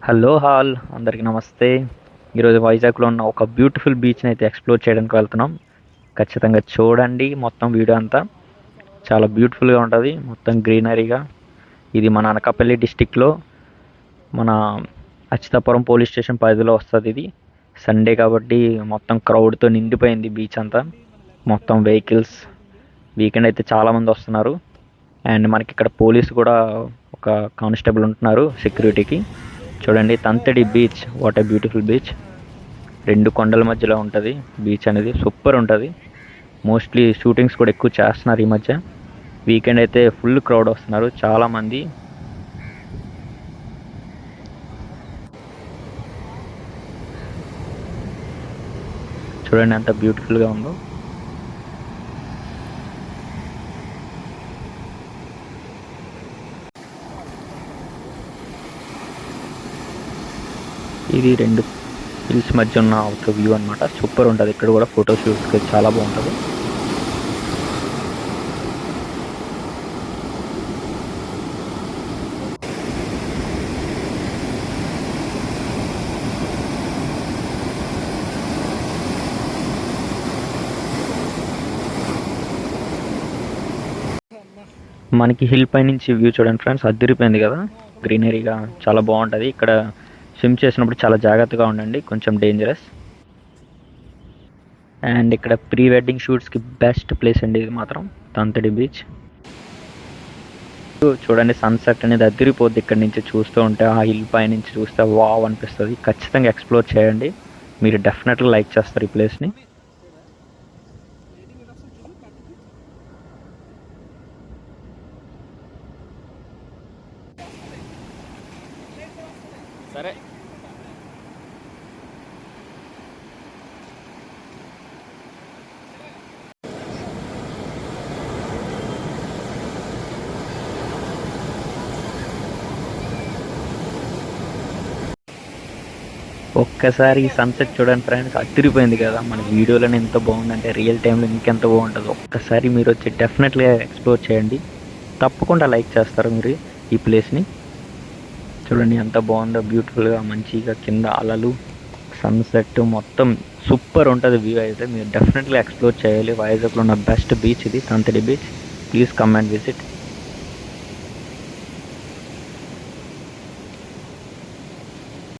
Hello hall అందరికీ నమస్తే. ఈరోజు వైజాగ్లో ఉన్న ఒక బ్యూటిఫుల్ బీచ్ని అయితే ఎక్స్ప్లోర్ చేయడానికి వెళ్తున్నాం. ఖచ్చితంగా చూడండి మొత్తం వీడియో అంతా. చాలా బ్యూటిఫుల్గా ఉంటుంది, మొత్తం గ్రీనరీగా. ఇది మన అనకాపల్లి డిస్టిక్లో మన అచ్యుతాపురం పోలీస్ స్టేషన్ పరిధిలో వస్తుంది. ఇది సండే కాబట్టి మొత్తం క్రౌడ్తో నిండిపోయింది బీచ్ అంతా. మొత్తం వెహికల్స్, వీకెండ్ అయితే చాలామంది వస్తున్నారు. అండ్ మనకి ఇక్కడ పోలీసు కూడా ఒక కానిస్టేబుల్ ఉంటున్నారు సెక్యూరిటీకి. చూడండి Thanthadi beach, what a beautiful beach. రెండు కొండల మధ్యలో ఉంటుంది బీచ్ అనేది, సూపర్ ఉంటుంది. మోస్ట్లీ షూటింగ్స్ కూడా ఎక్కువ చేస్తున్నారు ఈ మధ్య. వీకెండ్ అయితే ఫుల్ క్రౌడ్ వస్తున్నారు చాలామంది. చూడండి ఎంత బ్యూటిఫుల్గా ఉందో. ఇది రెండు హిల్స్ మధ్య ఉన్న ఒక వ్యూ అనమాట. సూపర్ ఉంటుంది. ఇక్కడ కూడా ఫోటో షూట్స్కి చాలా బాగుంటుంది. మనకి హిల్ పై నుంచి వ్యూ చూడండి ఫ్రెండ్స్, అదిరిపోయింది కదా. గ్రీనరీగా చాలా బాగుంటుంది. ఇక్కడ స్విమ్ చేసినప్పుడు చాలా జాగ్రత్తగా ఉండండి, కొంచెం డేంజరస్. అండ్ ఇక్కడ ప్రీ వెడ్డింగ్ షూట్స్కి బెస్ట్ ప్లేస్ అండి ఇది మాత్రం, తంతడి బీచ్. చూడండి సన్సెట్ అనేది అదిరిపోద్ది ఇక్కడ నుంచి చూస్తూ ఉంటే. ఆ హిల్ పై నుంచి చూస్తే వావ్ అనిపిస్తుంది. ఖచ్చితంగా ఎక్స్ప్లోర్ చేయండి, మీరు డెఫినెట్గా లైక్ చేస్తారు ఈ ప్లేస్ని. సరే ఒక్కసారి ఈ సన్సెట్ చూడండి ఫ్రెండ్స్, అదిరిపోయింది కదా. మన వీడియోలోనే ఎంత బాగుందంటే రియల్ టైంలో ఇంకెంత బాగుంటుంది. ఒక్కసారి మీరు వచ్చి డెఫినెట్గా ఎక్స్ప్లోర్ చేయండి, తప్పకుండా లైక్ చేస్తారు మీరు ఈ ప్లేస్ని. చూడండి ఎంత బాగుందో, బ్యూటిఫుల్గా మంచిగా కింద అలలు, సన్సెట్ మొత్తం సూపర్ ఉంటుంది వ్యూ అయితే. మీరు డెఫినెట్గా ఎక్స్ప్లోర్ చేయాలి. వైజాగ్లో ఉన్న బెస్ట్ బీచ్ ఇది, Thanthadi beach. Please come and visit.